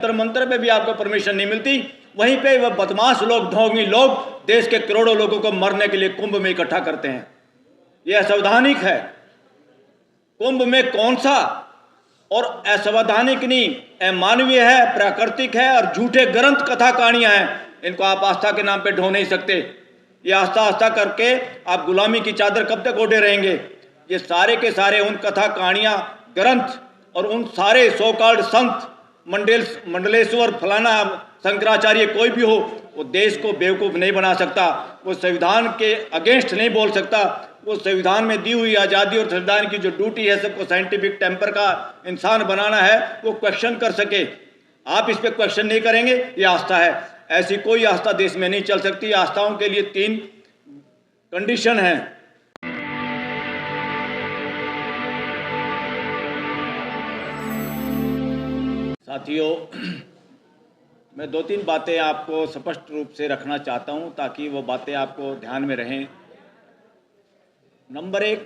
जंतर मंतर पे भी आपको परमिशन नहीं मिलती, वहीं पे वह बदमाश लोग, ढोंगी लोग देश के करोड़ों लोगों को मरने के लिए कुंभ में इकट्ठा करते हैं। यह असंवैधानिक है। कुंभ में कौन सा और असंवैधानिक नहीं, अमानवीय है, प्राकृतिक है और झूठे ग्रंथ कथा कहानियां हैं। इनको आप आस्था के नाम पे ढो नहीं सकते। ये आस्था आस्था करके आप गुलामी की चादर कब तक ओढ़े रहेंगे? ये सारे के सारे उन कथा कहानियां, ग्रंथ और उन सारे सो कॉल्ड संत, मंडलेश्वर, फलाना, शंकराचार्य, कोई भी हो, वो देश को बेवकूफ़ नहीं बना सकता। वो संविधान के अगेंस्ट नहीं बोल सकता। वो संविधान में दी हुई आज़ादी और संविधान की जो ड्यूटी है सबको साइंटिफिक टेम्पर का इंसान बनाना है, वो क्वेश्चन कर सके। आप इस पर क्वेश्चन नहीं करेंगे, ये आस्था है। ऐसी कोई आस्था देश में नहीं चल सकती। आस्थाओं के लिए 3 कंडीशन हैं। साथियों, मैं 2-3 बातें आपको स्पष्ट रूप से रखना चाहता हूं ताकि वो बातें आपको ध्यान में रहें। नंबर 1,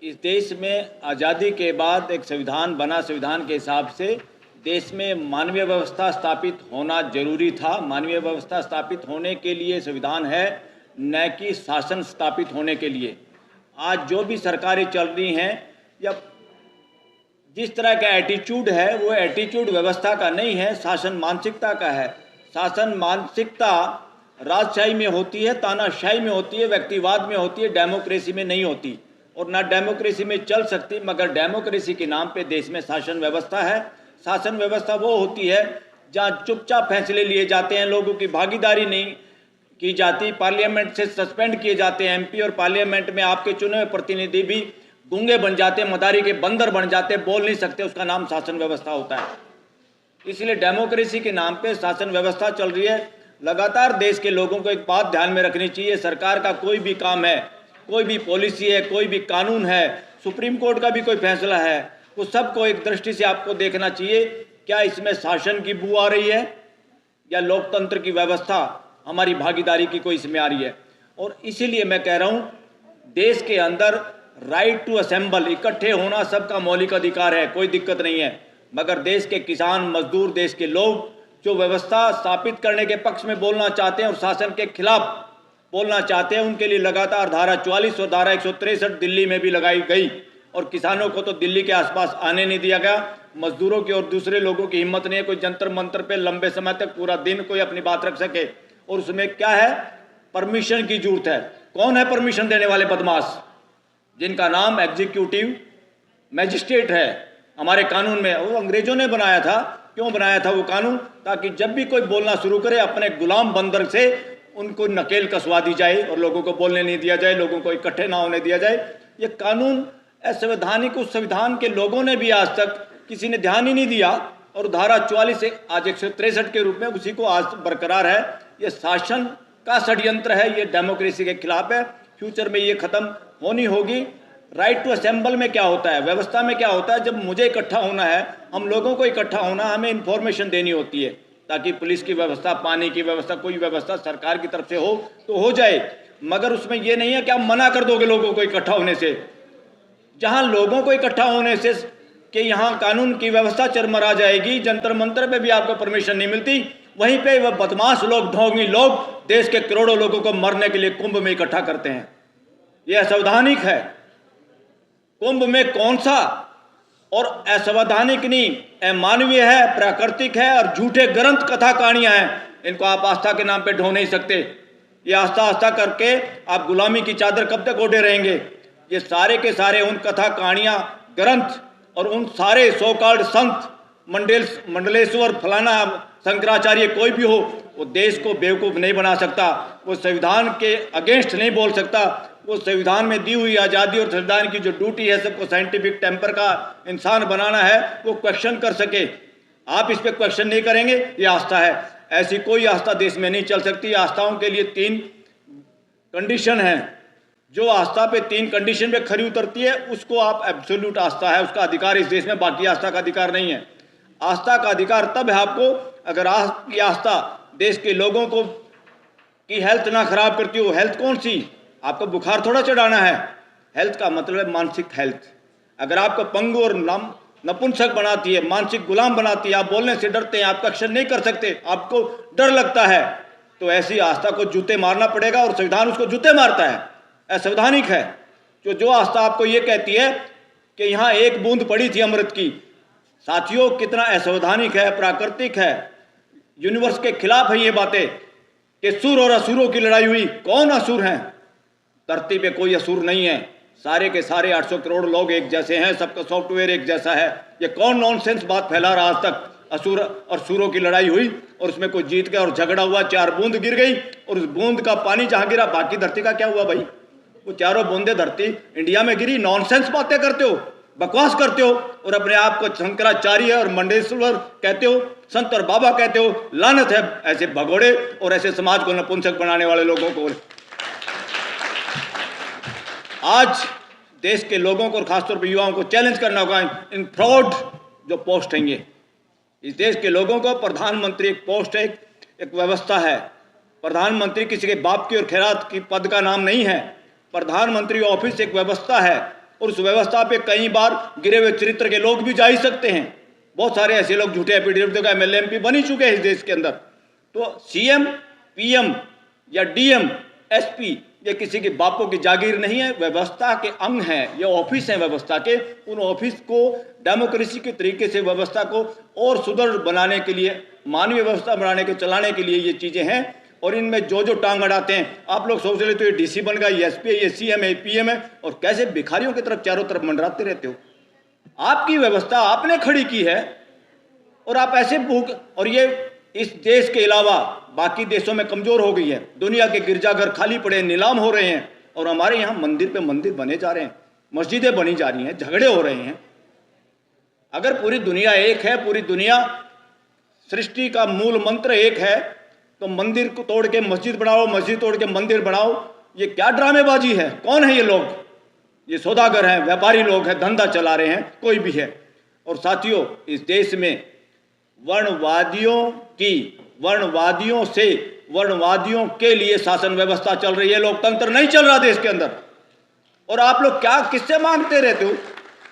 इस देश में आज़ादी के बाद एक संविधान बना। संविधान के हिसाब से देश में मानवीय व्यवस्था स्थापित होना जरूरी था। मानवीय व्यवस्था स्थापित होने के लिए संविधान है, न कि शासन स्थापित होने के लिए। आज जो भी सरकारें चल रही हैं या जिस तरह का एटीट्यूड है, वो एटीट्यूड व्यवस्था का नहीं है, शासन मानसिकता का है। शासन मानसिकता राजशाही में होती है, तानाशाही में होती है, व्यक्तिवाद में होती है, डेमोक्रेसी में नहीं होती और ना डेमोक्रेसी में चल सकती। मगर डेमोक्रेसी के नाम पे देश में शासन व्यवस्था है। शासन व्यवस्था वो होती है जहाँ चुपचाप फैसले लिए जाते हैं, लोगों की भागीदारी नहीं की जाती, पार्लियामेंट से सस्पेंड किए जाते हैं एमपी, और पार्लियामेंट में आपके चुने हुए प्रतिनिधि भी गूंगे बन जाते हैं, मदारी के बंदर बन जाते हैं, बोल नहीं सकते। उसका नाम शासन व्यवस्था होता है। इसलिए डेमोक्रेसी के नाम पे शासन व्यवस्था चल रही है। लगातार देश के लोगों को एक बात ध्यान में रखनी चाहिए, सरकार का कोई भी काम है, कोई भी पॉलिसी है, कोई भी कानून है, सुप्रीम कोर्ट का भी कोई फैसला है, वो सबको एक दृष्टि से आपको देखना चाहिए, क्या इसमें शासन की बू आ रही है या लोकतंत्र की व्यवस्था, हमारी भागीदारी की कोई इसमें आ रही है। और इसीलिए मैं कह रहा हूँ, देश के अंदर राइट टू असेंबल, इकट्ठे होना सबका मौलिक अधिकार है, कोई दिक्कत नहीं है। मगर देश के किसान, मजदूर, देश के लोग जो व्यवस्था स्थापित करने के पक्ष में बोलना चाहते हैं और शासन के खिलाफ बोलना चाहते हैं, उनके लिए लगातार धारा 44 और धारा 163 दिल्ली में भी लगाई गई और किसानों को तो दिल्ली के आसपास आने नहीं दिया गया। मजदूरों की और दूसरे लोगों की हिम्मत नहीं है कोई जंतर मंतर पे लंबे समय तक पूरा दिन कोई अपनी बात रख सके। और उसमें क्या है, परमिशन की जरूरत है। कौन है परमिशन देने वाले बदमाश? जिनका नाम एग्जीक्यूटिव मैजिस्ट्रेट है हमारे कानून में। वो अंग्रेजों ने बनाया था। क्यों बनाया था वो कानून? ताकि जब भी कोई बोलना शुरू करे, अपने गुलाम बंदर से उनको नकेल कसवा दी जाए और लोगों को बोलने नहीं दिया जाए, लोगों को इकट्ठे ना होने दिया जाए। ये कानून असंवैधानिक, उस संविधान के लोगों ने भी आज तक किसी ने ध्यान ही नहीं दिया और धारा 44 से आज 163 के रूप में उसी को आज बरकरार है। ये शासन का षड्यंत्र है, ये डेमोक्रेसी के खिलाफ है। फ्यूचर में ये खत्म होनी होगी। राइट टू असेंबल में क्या होता है, व्यवस्था में क्या होता है? जब मुझे इकट्ठा होना है, हम लोगों को इकट्ठा होना, हमें इन्फॉर्मेशन देनी होती है ताकि पुलिस की व्यवस्था, पानी की व्यवस्था, कोई व्यवस्था सरकार की तरफ से हो तो हो जाए। मगर उसमें ये नहीं है कि आप मना कर दोगे लोगों को इकट्ठा होने से। जहां लोगों को इकट्ठा होने से कि यहाँ कानून की व्यवस्था चरमरा जाएगी, जंतर मंतर पे भी आपको परमिशन नहीं मिलती, वहीं पे वह बदमाश लोग, ढोंगी लोग देश के करोड़ों लोगों को मरने के लिए कुंभ में इकट्ठा करते हैं। यह असंवैधानिक है। कुंभ में कौन सा और असंवैधानिक नहीं, अमानवीय है, प्राकृतिक है और झूठे ग्रंथ कथा कहानियां हैं। इनको आप आस्था के नाम पे ढो नहीं सकते। ये आस्था आस्था करके आप गुलामी की चादर कब तक ओढ़े रहेंगे? ये सारे के सारे उन कथा कहानियां, ग्रंथ और उन सारे सो कॉल्ड संत, मंडलेश्वर, फलाना, शंकराचार्य, कोई भी हो, वो देश को बेवकूफ़ नहीं बना सकता। वो संविधान के अगेंस्ट नहीं बोल सकता। वो संविधान में दी हुई आज़ादी और संविधान की जो ड्यूटी है सबको साइंटिफिक टेम्पर का इंसान बनाना है, वो क्वेश्चन कर सके। आप इस पर क्वेश्चन नहीं करेंगे, ये आस्था है। ऐसी कोई आस्था देश में नहीं चल सकती। आस्थाओं के लिए 3 कंडीशन हैं। जो आस्था पे 3 कंडीशन पे खरी उतरती है उसको आप एब्सोल्यूट आस्था है, उसका अधिकार इस देश में, बाकी आस्था का अधिकार नहीं है। आस्था का अधिकार तब है आपको अगर आपकी आस्था देश के लोगों को की हेल्थ ना खराब करती हो। हेल्थ कौन सी? आपको बुखार थोड़ा चढ़ाना है। हेल्थ का मतलब है मानसिक हेल्थ। अगर आपको पंगु और नपुंसक बनाती है, मानसिक गुलाम बनाती है। आप बोलने से डरते हैं, आप एक्शन नहीं कर सकते, आपको डर लगता है, तो ऐसी आस्था को जूते मारना पड़ेगा और संविधान उसको जूते मारता है, असंवैधानिक है। जो आस्था आपको ये कहती है कि यहाँ एक बूंद पड़ी थी अमृत की, साथियों कितना असंवैधानिक है, प्राकृतिक है, यूनिवर्स के खिलाफ है ये बातें कि सुर और असुरों की लड़ाई हुई। कौन असुर हैं? धरती पे कोई असुर नहीं है, सारे के सारे 800 करोड़ लोग एक जैसे हैं, सबका सॉफ्टवेयर एक जैसा है। ये कौन नॉनसेंस बात फैला रहा आज तक? असुर और सुरों की लड़ाई हुई और उसमें कोई जीत गया और झगड़ा हुआ, 4 बूंद गिर गई और उस बूंद का पानी जहां गिरा बाकी धरती का क्या हुआ भाई? वो चारों बूंदे धरती इंडिया में गिरी। नॉनसेंस बातें करते हो, बकवास करते हो और अपने आप को शंकराचार्य और मंडेश्वर कहते हो, संत और बाबा कहते हो। लानत है ऐसे भगोड़े और ऐसे समाज को नपुंसक बनाने वाले लोगों को। आज देश के लोगों को और खासतौर पर युवाओं को चैलेंज करना होगा इन फ्रॉड जो पोस्ट हैं। ये इस देश के लोगों को प्रधानमंत्री एक पोस्ट है, एक व्यवस्था है। प्रधानमंत्री किसी के बाप की और खैरात की पद का नाम नहीं है। प्रधानमंत्री ऑफिस एक व्यवस्था है और उस व्यवस्था पे कई बार गिरे हुए चरित्र के लोग भी जा ही सकते हैं। बहुत सारे ऐसे लोग झूठे एफिडेविट का एमएलए एमपी बन ही चुके हैं इस देश के अंदर। तो सीएम, पीएम या डीएम, एसपी ये किसी के बापों की जागीर नहीं है, व्यवस्था के अंग हैं, ये ऑफिस हैं व्यवस्था के। उन ऑफिस को डेमोक्रेसी के तरीके से व्यवस्था को और सुदृढ़ बनाने के लिए, मानवीय व्यवस्था बनाने के चलाने के लिए ये चीज़ें हैं। और इनमें जो टांग अड़ाते हैं, आप लोग सोच रहे तो ये डीसी बन गया, ये एसपी है, ये सीएम है, पीएम है, और कैसे भिखारियों की तरफ चारों तरफ मंडराते रहते हो। आपकी व्यवस्था आपने खड़ी की है और आप ऐसे भूख, और ये इस देश के अलावा बाकी देशों में कमजोर हो गई है। दुनिया के गिरजाघर खाली पड़े, नीलाम हो रहे हैं और हमारे यहाँ मंदिर पे मंदिर बने जा रहे हैं, मस्जिदें बनी जा रही हैं, झगड़े हो रहे हैं। अगर पूरी दुनिया एक है, पूरी दुनिया सृष्टि का मूल मंत्र एक है, तो मंदिर को तोड़ के मस्जिद बनाओ, मस्जिद तोड़ के मंदिर बनाओ, ये क्या ड्रामेबाजी है? कौन है ये लोग? ये सौदागर हैं, व्यापारी लोग हैं, धंधा चला रहे हैं, कोई भी है। और साथियों, इस देश में वर्णवादियों से वर्णवादियों के लिए शासन व्यवस्था चल रही है, लोकतंत्र नहीं चल रहा देश के अंदर। और आप लोग क्या किससे मांगते रहते हो?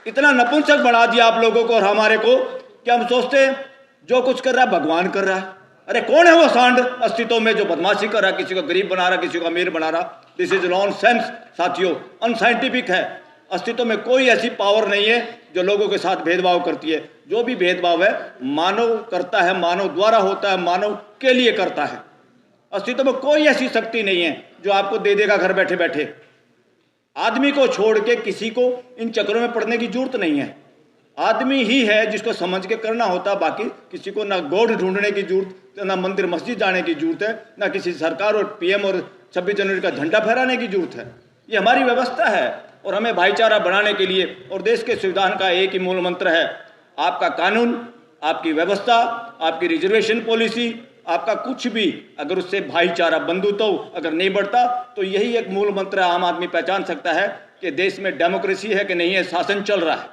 इतना नपुंसक बना दिया आप लोगों को और हमारे को कि हम सोचते हैं जो कुछ कर रहा है भगवान कर रहा है। अरे कौन है वो सांड अस्तित्व में जो बदमाशी कर रहा है, किसी को गरीब बना रहा, किसी को अमीर बना रहा? दिस इज नॉनसेंस साथियों, अनसाइंटिफिक है। अस्तित्व में कोई ऐसी पावर नहीं है जो लोगों के साथ भेदभाव करती है। जो भी भेदभाव है मानव करता है, मानव द्वारा होता है, मानव के लिए करता है। अस्तित्व में कोई ऐसी शक्ति नहीं है जो आपको दे देगा घर बैठे बैठे। आदमी को छोड़ के किसी को इन चक्करों में पड़ने की जरूरत नहीं है। आदमी ही है जिसको समझ के करना होता। बाकी किसी को ना गॉड ढूंढने की जरूरत, ना मंदिर मस्जिद जाने की जरूरत है, ना किसी सरकार और पीएम और 26 जनवरी का झंडा फहराने की जरूरत है। ये हमारी व्यवस्था है और हमें भाईचारा बढ़ाने के लिए, और देश के संविधान का एक ही मूल मंत्र है, आपका कानून, आपकी व्यवस्था, आपकी रिजर्वेशन पॉलिसी, आपका कुछ भी अगर उससे भाईचारा बंधुत्व अगर नहीं बढ़ता तो यही एक मूल मंत्र आम आदमी पहचान सकता है कि देश में डेमोक्रेसी है कि नहीं है, शासन चल रहा है।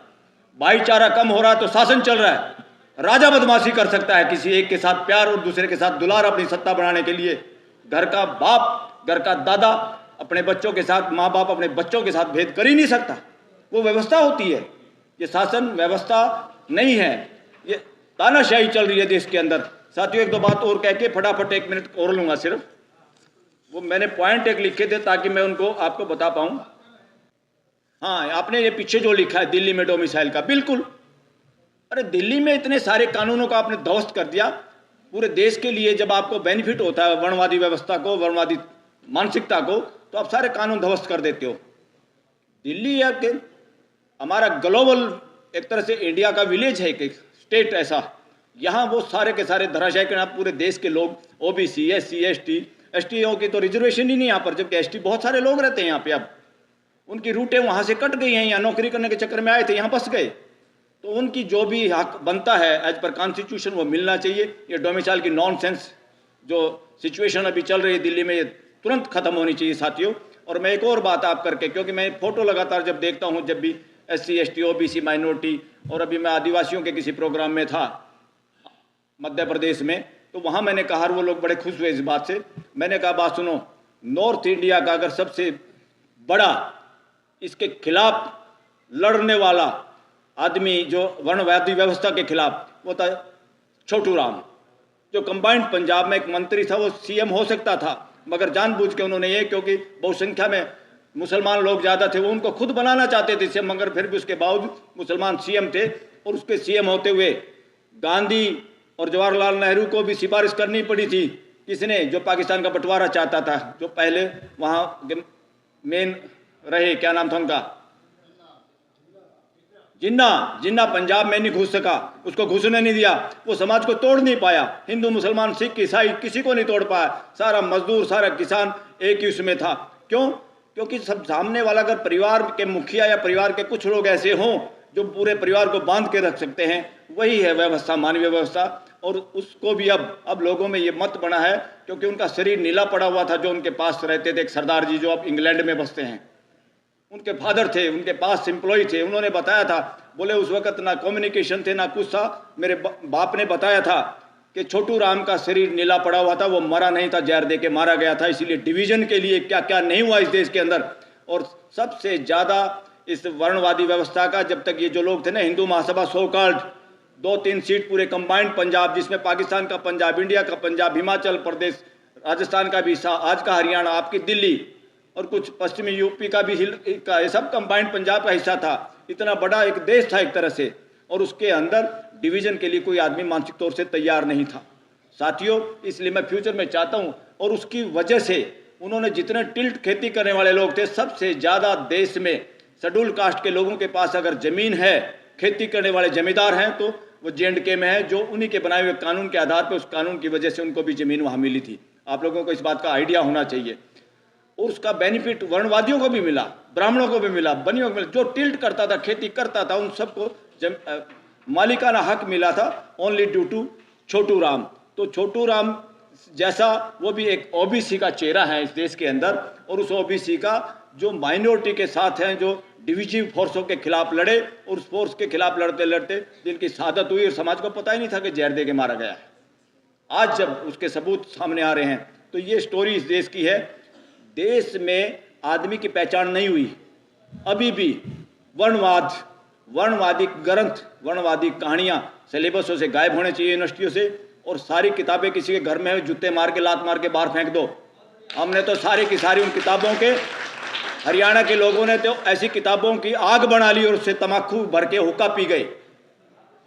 भाईचारा कम हो रहा है तो शासन चल रहा है। राजा बदमाशी कर सकता है, किसी एक के साथ प्यार और दूसरे के साथ दुलार अपनी सत्ता बढ़ाने के लिए। घर का बाप, घर का दादा अपने बच्चों के साथ, माँ बाप अपने बच्चों के साथ भेद कर ही नहीं सकता। वो व्यवस्था होती है, ये शासन व्यवस्था नहीं है, ये तानाशाही चल रही है देश के अंदर। साथियों, एक दो बात और कह के फटाफट 1 मिनट और लूँगा सिर्फ। वो मैंने पॉइंट एक लिखे थे ताकि मैं उनको आपको बता पाऊँ। हाँ, आपने ये पीछे जो लिखा है दिल्ली में डोमिसाइल का, बिल्कुल। अरे दिल्ली में इतने सारे कानूनों का आपने ध्वस्त कर दिया पूरे देश के लिए। जब आपको बेनिफिट होता है वर्णवादी व्यवस्था को, वर्णवादी मानसिकता को, तो आप सारे कानून ध्वस्त कर देते हो। दिल्ली है कि हमारा ग्लोबल एक तरह से इंडिया का विलेज है, एक स्टेट ऐसा, यहाँ वो सारे के सारे धराशायी करना। पूरे देश के लोग ओबीसी, एससी, एसटी की तो रिजर्वेशन ही नहीं यहाँ पर, जबकि एसटी बहुत सारे लोग रहते हैं यहाँ पे। अब उनकी रूटें वहाँ से कट गई हैं, यहाँ नौकरी करने के चक्कर में आए थे, यहाँ बस गए। तो उनकी जो भी हक बनता है एज पर कॉन्स्टिट्यूशन वो मिलना चाहिए। ये डोमिसाइल की नॉनसेंस जो सिचुएशन अभी चल रही है दिल्ली में, ये तुरंत खत्म होनी चाहिए साथियों। और मैं एक और बात आप करके, क्योंकि मैं फोटो लगातार जब देखता हूँ, जब भी एससी, एसटी, ओबीसी, माइनॉरिटी, और अभी मैं आदिवासियों के किसी प्रोग्राम में था मध्य प्रदेश में, तो वहाँ मैंने कहा, वो लोग बड़े खुश हुए इस बात से। मैंने कहा, बात सुनो, नॉर्थ इंडिया का अगर सबसे बड़ा इसके खिलाफ लड़ने वाला आदमी जो वर्णवादी व्यवस्था के खिलाफ, वो था छोटू राम, जो कंबाइंड पंजाब में एक मंत्री था, वो सीएम हो सकता था, मगर जानबूझ के उन्होंने ये, क्योंकि बहुसंख्या में मुसलमान लोग ज़्यादा थे, वो उनको खुद बनाना चाहते थे सीएम, मगर फिर भी उसके बावजूद मुसलमान सीएम थे। और उसके सीएम होते हुए गांधी और जवाहरलाल नेहरू को भी सिफारिश करनी पड़ी थी, किसने, जो पाकिस्तान का बंटवारा चाहता था, जो पहले वहाँ मेन रहे, क्या नाम था उनका, जिन्ना पंजाब में नहीं घुस सका, उसको घुसने नहीं दिया, वो समाज को तोड़ नहीं पाया, हिंदू मुसलमान सिख ईसाई किसी को नहीं तोड़ पाया, सारा मजदूर सारा किसान एक ही उसमें था। क्यों? क्योंकि सब सामने वाला अगर परिवार के मुखिया या परिवार के कुछ लोग ऐसे हों जो पूरे परिवार को बांध के रख सकते हैं, वही है व्यवस्था, मानवीय व्यवस्था। और उसको भी अब लोगों में ये मत बना है, क्योंकि उनका शरीर नीला पड़ा हुआ था, जो उनके पास रहते थे, एक सरदार जी जो अब इंग्लैंड में बसते हैं, उनके फादर थे, उनके पास एम्प्लॉय थे, उन्होंने बताया था, बोले उस वक्त ना कम्युनिकेशन थे ना कुछ था, मेरे बाप ने बताया था कि छोटू राम का शरीर नीला पड़ा हुआ था, वो मरा नहीं था, जहर दे के मारा गया था, इसीलिए डिवीजन के लिए क्या क्या नहीं हुआ इस देश के अंदर। और सबसे ज़्यादा इस वर्णवादी व्यवस्था का, जब तक ये जो लोग थे ना, Hindu Mahasabha so called, 2-3 seat पूरे कंबाइंड पंजाब, जिसमें पाकिस्तान का पंजाब, इंडिया का पंजाब, हिमाचल प्रदेश, राजस्थान का भी हिस्सा, आज का हरियाणा, आपकी दिल्ली और कुछ पश्चिमी यूपी का भी का, ये सब कंबाइंड पंजाब का हिस्सा था। इतना बड़ा एक देश था एक तरह से, और उसके अंदर डिवीजन के लिए कोई आदमी मानसिक तौर से तैयार नहीं था साथियों। इसलिए मैं फ्यूचर में चाहता हूं, और उसकी वजह से उन्होंने जितने टिल्ट खेती करने वाले लोग थे, सबसे ज़्यादा देश में शेड्यूल कास्ट के लोगों के पास अगर ज़मीन है, खेती करने वाले जमींदार हैं, तो वो J&K में है, जो उन्हीं के बनाए हुए कानून के आधार पर, उस कानून की वजह से उनको भी ज़मीन वहाँ मिली थी। आप लोगों को इस बात का आइडिया होना चाहिए। और उसका बेनिफिट वर्णवादियों को भी मिला, ब्राह्मणों को भी मिला, बनियों को मिला, जो टिल्ट करता था, खेती करता था, उन सबको मालिकाना हक मिला था, only due to Chhotu Ram. तो छोटू राम जैसा वो भी एक ओबीसी का चेहरा है इस देश के अंदर, और उस ओबीसी का जो माइनॉरिटी के साथ हैं, जो डिविजिव फोर्सों के खिलाफ लड़े, और उस फोर्स के खिलाफ लड़ते लड़ते जिनकी शहादत हुई, और समाज को पता ही नहीं था कि जहर दे के मारा गया है। आज जब उसके सबूत सामने आ रहे हैं, तो ये स्टोरी इस देश की है। देश में आदमी की पहचान नहीं हुई, अभी भी वर्णवाद, वर्णवादी ग्रंथ, वर्णवादी कहानियाँ सिलेबसों से गायब होने चाहिए, यूनिवर्सिटियों से। और सारी किताबें किसी के घर में जूते मार के, लात मार के बाहर फेंक दो। हमने तो सारी की सारी उन किताबों के, हरियाणा के लोगों ने तो ऐसी किताबों की आग बना ली और उससे तम्बाकू भर के हुक्का पी गए।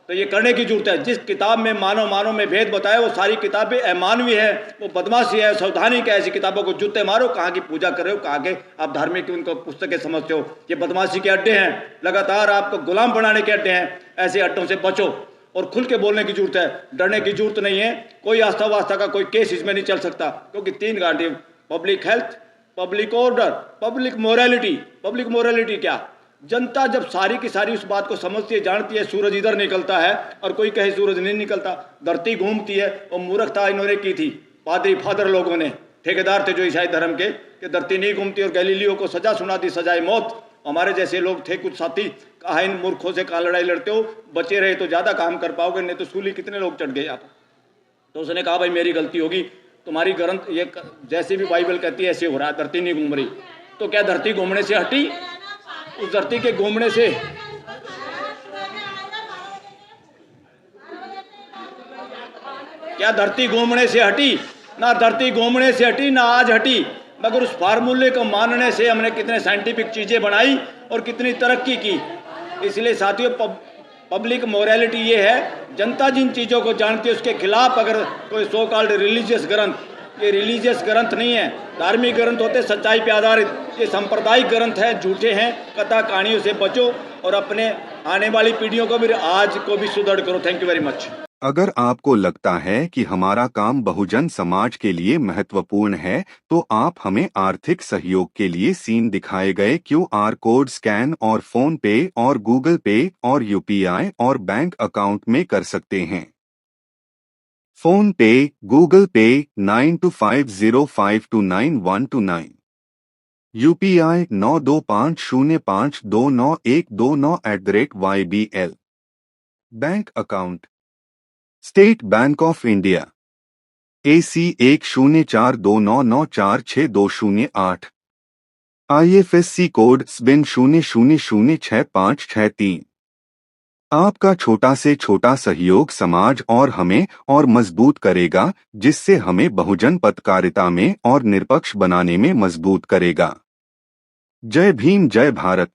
तो ये करने की जरूरत है। जिस किताब में मानव में भेद बताया, वो सारी किताबें अमानवीय है, वो बदमाशी है, सावधानी है। ऐसी किताबों को जूते मारो। कहाँ की पूजा कर रहे हो, कहाँ के आप धार्मिक उनको पुस्तकें समझते हो? ये बदमाशी के अड्डे हैं, लगातार आपको गुलाम बनाने के अड्डे हैं। ऐसे अड्डों से बचो और खुल के बोलने की जरूरत है, डरने की जरूरत नहीं है। कोई आस्था वास्ता का कोई केस इसमें नहीं चल सकता, क्योंकि 3 guarantee: public health, public order, public morality. Public morality क्या? जनता जब सारी की सारी उस बात को समझती है, जानती है सूरज इधर निकलता है और कोई कहे सूरज नहीं निकलता, धरती घूमती है, वो मूर्खता इन्होंने की थी पादरी फादर लोगों ने, ठेकेदार थे जो ईसाई धर्म के, कि धरती नहीं घूमती, और गैलीलियो को सजा सुना दी, सजाए मौत। हमारे जैसे लोग थे कुछ साथी, कहा इन मूर्खों से कहाँ लड़ाई लड़ते हो, बचे रहे तो ज़्यादा काम कर पाओगे, नहीं तो सूली कितने लोग चढ़ गए आप। तो उसने कहा भाई मेरी गलती होगी, तुम्हारी ग्रंथ ये जैसे भी बाइबल कहती है ऐसे हो रहा है, धरती नहीं घूम रही। तो क्या धरती घूमने से हटी? उस धरती के घूमने से क्या धरती घूमने से हटी? ना धरती घूमने से हटी, ना आज हटी, मगर उस फार्मूले को मानने से हमने कितने साइंटिफिक चीजें बनाई और कितनी तरक्की की। इसलिए साथियों, पब्लिक मोरालिटी ये है, जनता जिन चीज़ों को जानती है उसके खिलाफ अगर कोई सो कॉल्ड रिलीजियस ग्रंथ, ये रिलीजियस ग्रंथ नहीं है, धार्मिक ग्रंथ होते सच्चाई पे आधारित, ये सांप्रदायिक ग्रंथ हैं, झूठे हैं, कथा कहानियों से बचो और अपने आने वाली पीढ़ियों को भी, आज को भी सुदृढ़ करो। Thank you very much. अगर आपको लगता है कि हमारा काम बहुजन समाज के लिए महत्वपूर्ण है, तो आप हमें आर्थिक सहयोग के लिए सीन दिखाए गए QR कोड स्कैन और फोन पे और गूगल पे और UPI और बैंक अकाउंट में कर सकते हैं। फोन पे, गूगल पे 9250529129, UPI 9250529129@YBL। Bank account state bank of India AC 1042994628, IFSC code SBIN 00065363। आपका छोटा से छोटा सहयोग समाज और हमें और मजबूत करेगा, जिससे हमें बहुजन पत्रकारिता में और निष्पक्ष बनाने में मजबूत करेगा। जय भीम, जय भारत।